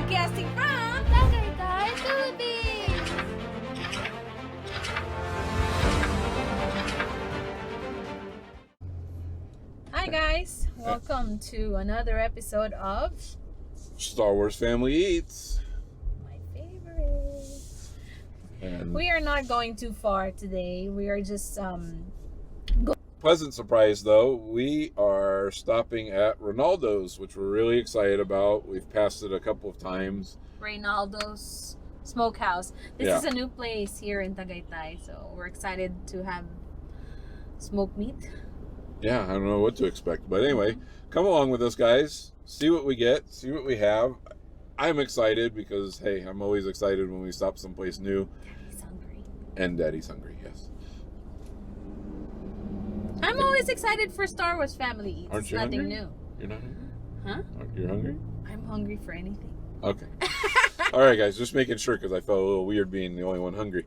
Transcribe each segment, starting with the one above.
Broadcasting from Tagaytay, Philippines. Hi guys, welcome to another episode of Star Wars Family Eats. my favorite. And We are not going too far today. We are just pleasant surprise though, we are stopping at Ronaldo's, which we're really excited about. We've passed it a couple of times. Reynaldo's Smokehouse. This Yeah. is a new place here in Tagaytay, so we're excited to have smoked meat. Yeah, I don't know what to expect. But anyway, come along with us, guys. See what we get, see what we have. I'm excited because, hey, I'm always excited when we stop someplace new. Daddy's hungry. And Daddy's hungry, yes. I'm always excited for Star Wars Family Eats. Aren't It's you nothing hungry? new. You're not hungry? Huh? You're hungry? I'm hungry for anything. Okay. All right, guys, just making sure because I felt a little weird being the only one hungry.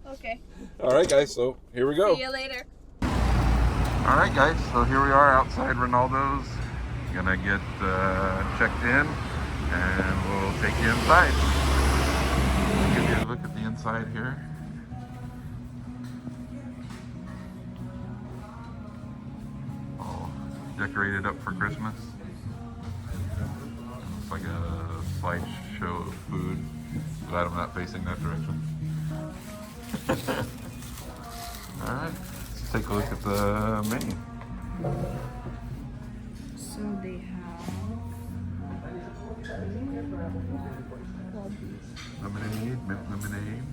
Okay. All right, guys, so here we go. See you later. All right, guys, so here we are outside Ronaldo's. Gonna get checked in, and we'll take you inside. Give you a look at the inside here. All decorated up for Christmas. It's like a slideshow of food. Glad I'm not facing that direction. All right. Let's take a look at the menu. So they have Lemonade, mint lemonade.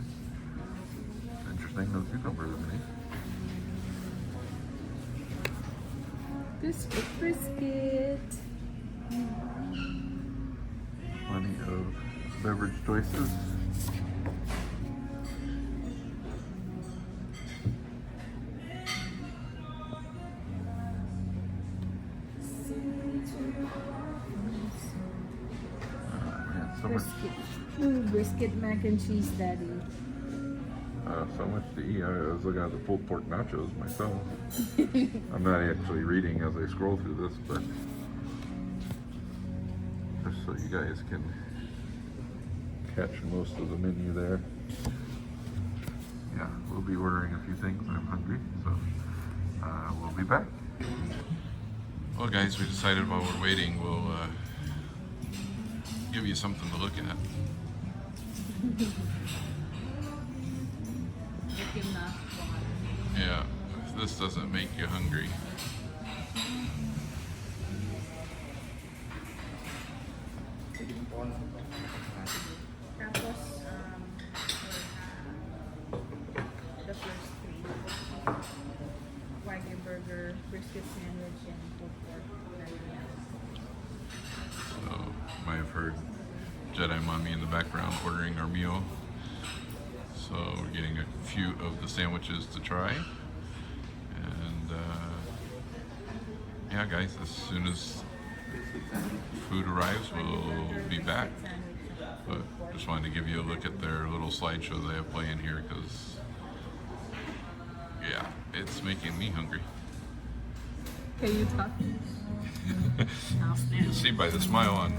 Interesting, no cucumber lemonade. brisket. Plenty of beverage choices. So much, Brisket mac and cheese, Daddy. so much to eat. I was looking at the pulled pork nachos myself. I'm not actually reading as I scroll through this, but just so you guys can catch most of the menu there. Yeah, we'll be ordering a few things. I'm hungry, so we'll be back. Well, guys, we decided while we're waiting, we'll give you something to look at. Yeah, if this doesn't make you hungry. Tapos, the first three. Wagyu burger, brisket sandwich, and pulled pork. So, you might have heard Jedi Mommy in the background ordering our meal. So we're getting a few of the sandwiches to try. And yeah, guys, as soon as food arrives, we'll be back. But just wanted to give you a look at their little slideshow they have playing here because, yeah, it's making me hungry. Can you talk? You can see by the smile on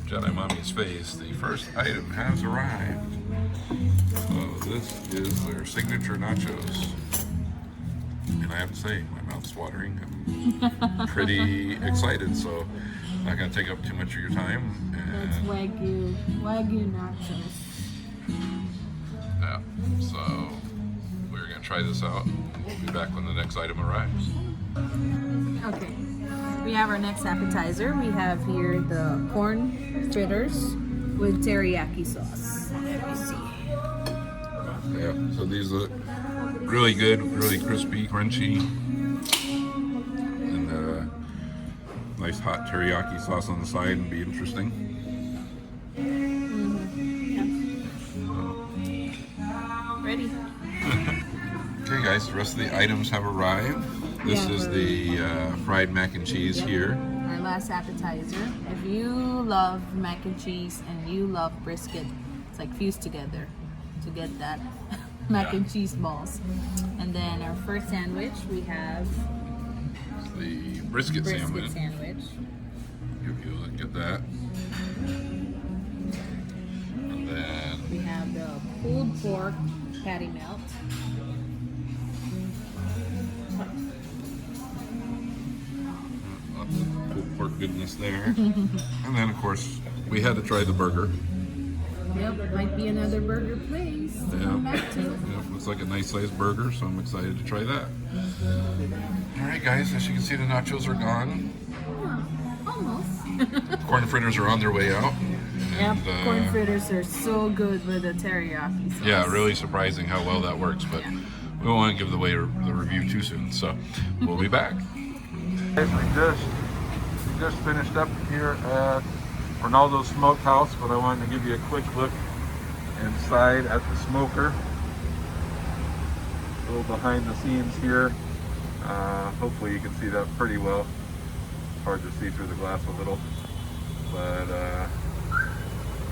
Jedi Mommy's face, the first item has arrived. So this is their signature nachos. And I have to say, my mouth's watering. I'm pretty excited, so not going to take up too much of your time. That's Wagyu nachos. Yeah, so we're going to try this out. We'll be back when the next item arrives. Okay, we have our next appetizer. We have here the corn fritters with teriyaki sauce. Let me see. Yeah, so these look really good, really crispy, crunchy. And nice hot teriyaki sauce on the side and be interesting. Ready? Okay guys, the rest of the items have arrived. This is the fried mac and cheese here. Our last appetizer. If you love mac and cheese and you love brisket, it's like fused together to get that mac and cheese balls. And then our first sandwich, we have The brisket sandwich. sandwich. Give you a look at that. We have the pulled pork patty melt. Pulled pork goodness there. And then, of course, we had to try the burger. Yep, might be another burger place to come back to. Yep, looks like a nice sized burger, so I'm excited to try that. Alright guys, as you can see the nachos are gone. Almost. Corn fritters are on their way out. Yep, And, corn fritters are so good with the teriyaki sauce. Yeah, really surprising how well that works, but we don't want to give the review too soon, so we'll be back. We just finished up here at Ronaldo's Smokehouse, but I wanted to give you a quick look inside at the smoker. A little behind the scenes here. Hopefully you can see that pretty well. It's hard to see through the glass a little, but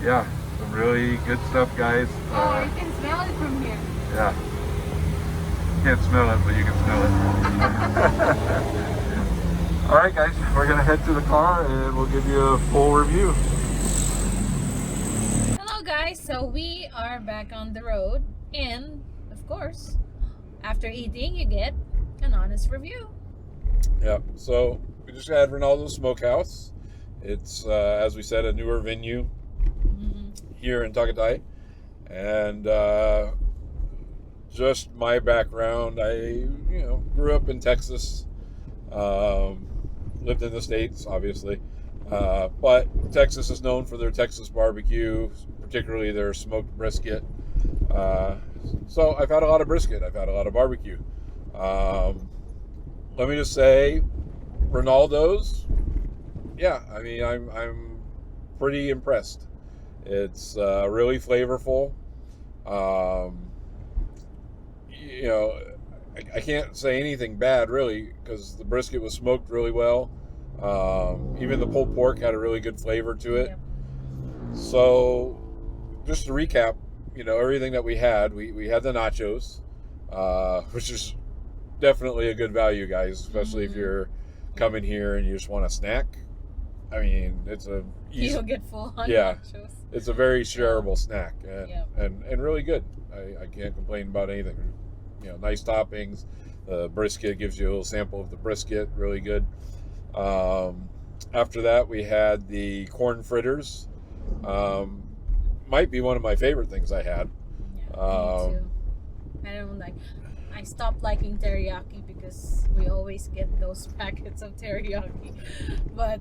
yeah, some really good stuff, guys. You can smell it from here. Yeah, can't smell it, but you can smell it. All right, guys, we're gonna head to the car and we'll give you a full review. Hello guys, so we are back on the road, and of course, after eating you get an honest review. Yeah, so we just had Ronaldo's Smokehouse. It's, as we said, a newer venue here in Tagaytay. And just my background, I grew up in Texas, lived in the States, obviously. But Texas is known for their Texas barbecue, particularly their smoked brisket. So I've had a lot of brisket. I've had a lot of barbecue. Let me just say, Ronaldo's, yeah, I mean, I'm pretty impressed. It's really flavorful. I can't say anything bad, really, because the brisket was smoked really well. Even the pulled pork had a really good flavor to it. Yep. So, just to recap, everything that we had the nachos, which is definitely a good value, guys, especially if you're coming here and you just want a snack. I mean, it's a easy, You'll get full on yeah, nachos. it's a very shareable snack, and really good. I can't complain about anything. Nice toppings. The brisket gives you a little sample of the brisket, really good. After that, we had the corn fritters. Might be one of my favorite things I had. Yeah, me too. I stopped liking teriyaki because we always get those packets of teriyaki. But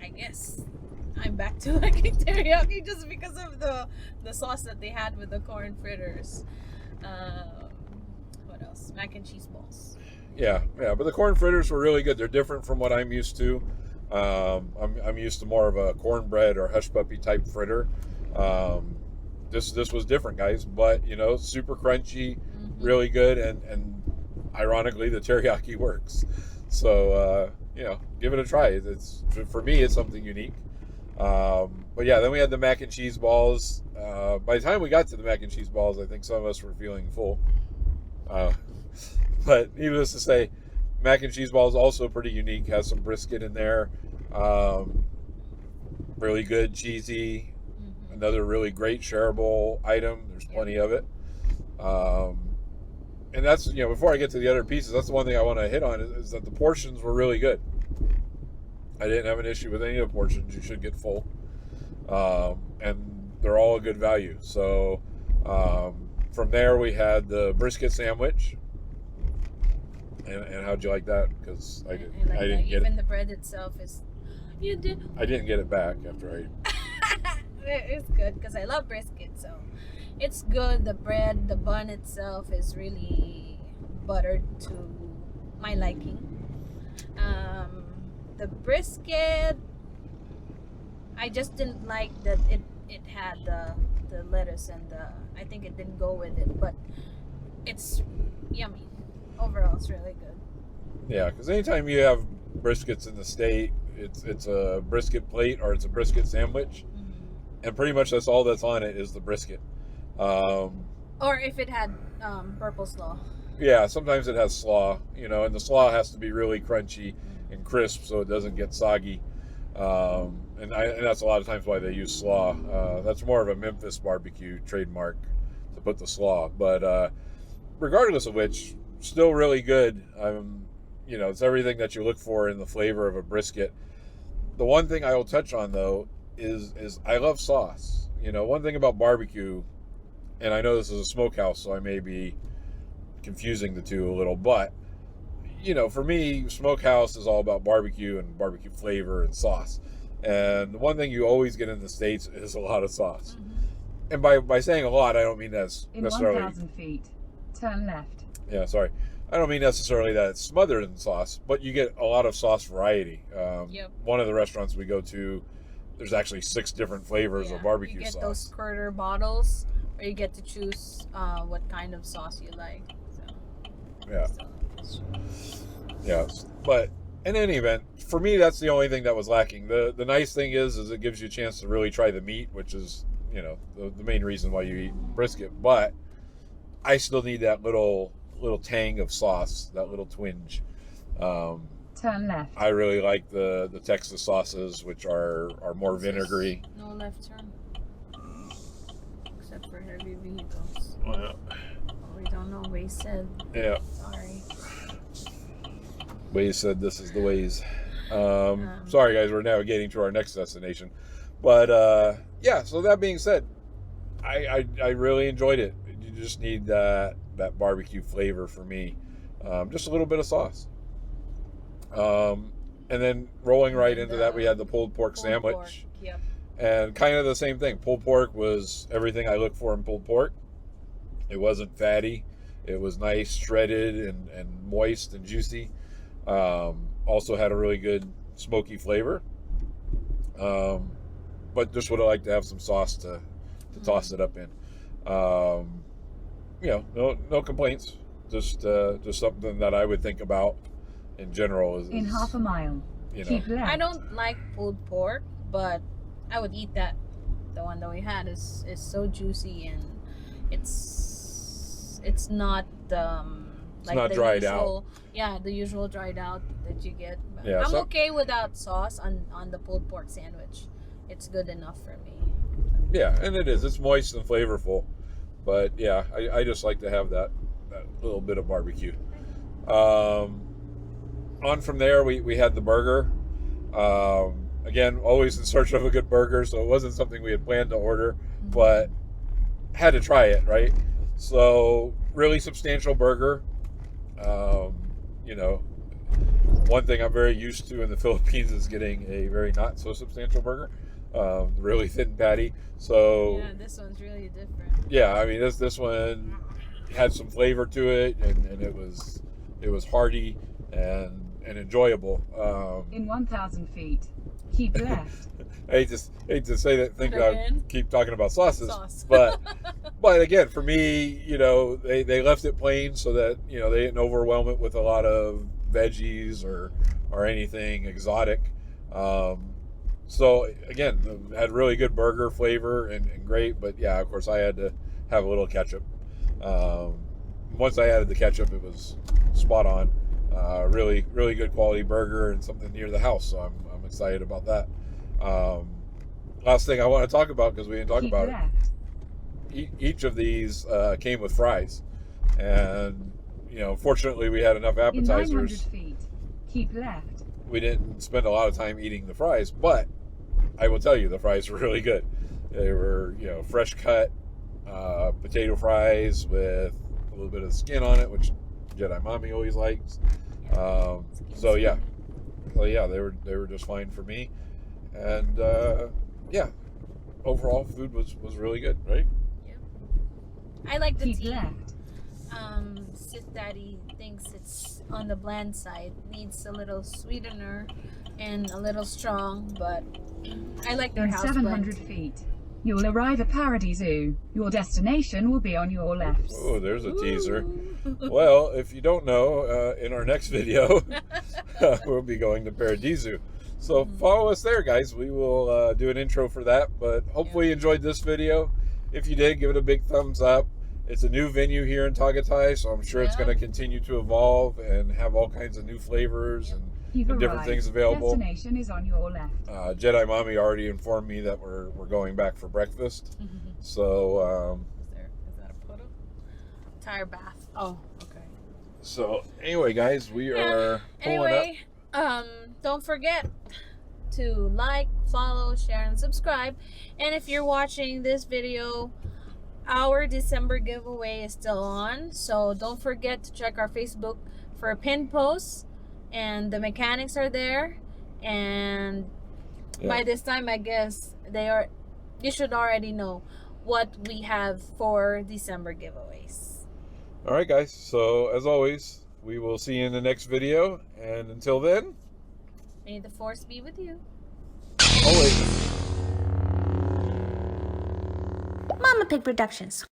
I guess I'm back to liking teriyaki just because of the sauce that they had with the corn fritters. What else? Mac and cheese balls. Yeah, but the corn fritters were really good. They're different from what I'm used to. I'm used to more of a cornbread or hush puppy type fritter. This was different, guys, but super crunchy, really good, and ironically the teriyaki works. So give it a try. It's for me, it's something unique. But yeah, then we had the mac and cheese balls. By the time we got to the mac and cheese balls, I think some of us were feeling full. But needless to say, mac and cheese balls also pretty unique. Has some brisket in there. Really good, cheesy. Another really great shareable item. There's plenty of it. And that's, before I get to the other pieces, that's the one thing I want to hit on is that the portions were really good. I didn't have an issue with any of the portions. You should get full. And they're all a good value. So from there, we had the brisket sandwich. And how'd you like that? Because I didn't get it. Even the bread itself is... You did? I didn't get it back after It's good because I love brisket, so it's good. The bread, the bun itself is really buttered to my liking. The brisket, I just didn't like that it had the lettuce and I think it didn't go with it, but it's yummy. Overall, it's really good. Yeah, because anytime you have briskets in the state, it's a brisket plate or it's a brisket sandwich. And pretty much that's all that's on it is the brisket. Or if it had purple slaw. Yeah, sometimes it has slaw, and the slaw has to be really crunchy and crisp so it doesn't get soggy. And that's a lot of times why they use slaw. That's more of a Memphis barbecue trademark to put the slaw. But regardless of which, still really good. It's everything that you look for in the flavor of a brisket. The one thing I will touch on though is I love sauce. One thing about barbecue, and I know this is a smokehouse, so I may be confusing the two a little, but for me, smokehouse is all about barbecue and barbecue flavor and sauce. And the one thing you always get in the States is a lot of sauce. And by saying a lot, I don't mean that's necessarily... In 1,000 feet, turn left. Yeah, sorry. I don't mean necessarily that it's smothered in sauce, but you get a lot of sauce variety. One of the restaurants we go to, there's actually 6 different flavors of barbecue sauce. You get those squirter bottles, or you get to choose what kind of sauce you like. Yeah, but in any event, for me, that's the only thing that was lacking. The nice thing is it gives you a chance to really try the meat, which is, the main reason why you eat brisket. But I still need that little tang of sauce, that little twinge. Turn left. I really like the Texas sauces, which are more vinegary. No left turn, except for heavy vehicles. Oh, yeah. We don't know. Waze said. Yeah. Sorry. Waze said this is the Waze. Sorry guys, we're navigating to our next destination. But so that being said, I really enjoyed it. You just need that barbecue flavor for me. Just a little bit of sauce. And then rolling right into that, we had the pulled pork sandwich. Pork. Yep. And kind of the same thing. Pulled pork was everything I look for in pulled pork. It wasn't fatty. It was nice, shredded, and moist and juicy. Also had a really good smoky flavor. But just would have liked to have some sauce to toss it up in. No complaints. Just something that I would think about in general. In half a mile, keep left. I don't like pulled pork, but I would eat that. The one that we had is so juicy, and it's not like not the dried usual, out. Yeah, the usual dried out that you get. Yeah, I'm okay without sauce on the pulled pork sandwich. It's good enough for me. Yeah, and it is. It's moist and flavorful. But yeah, I just like to have that little bit of barbecue. On from there, we had the burger. Again, always in search of a good burger, so it wasn't something we had planned to order, but had to try it, right? So really substantial burger. One thing I'm very used to in the Philippines is getting a very not so substantial burger. Really thin patty. So yeah, this one's really different. Yeah, I mean this one had some flavor to it, and it was hearty and enjoyable. In 1,000 feet, keep left. I hate to say that. Think about keep talking about sauces, Sauce. but again, for me, they left it plain so that they didn't overwhelm it with a lot of veggies or anything exotic. So again, had really good burger flavor and great, but yeah, of course I had to have a little ketchup. Once I added the ketchup, it was spot on. Really, really good quality burger and something near the house, so I'm excited about that. Last thing I want to talk about, because we didn't talk about it. Each of these came with fries, and fortunately we had enough appetizers. In 900 feet, keep left. We didn't spend a lot of time eating the fries, but I will tell you the fries were really good. They were fresh cut potato fries with a little bit of skin on it, which Jedi Mommy always likes. So yeah, they were just fine for me, and overall food was really good, right? Yeah. I like the Keep tea. left. Sis Daddy thinks it's on the bland side. Needs a little sweetener and a little strong, but I like their In house 700 blend. feet, you'll arrive at Paradis Zoo. Your destination will be on your left. Oh, there's a teaser. Well, if you don't know, in our next video, we'll be going to Paradiso. So follow us there, guys. We will do an intro for that. But hopefully you enjoyed this video. If you did, give it a big thumbs up. It's a new venue here in Tagaytay, so I'm sure it's going to continue to evolve and have all kinds of new flavors You've and different arrived. things available. Destination is on your left. Jedi Mommy already informed me that we're going back for breakfast. So Is that a photo? Tire bath. Oh, okay. so anyway, guys, we are pulling up. Don't forget to like, follow, share, and subscribe. And if you're watching this video, our December giveaway is still on, so don't forget to check our Facebook for pinned posts, and the mechanics are there. And by this time, I guess you should already know what we have for December giveaways. All right, guys. So as always, we will see you in the next video, and until then, May the force be with you. always. Mama Pig Productions.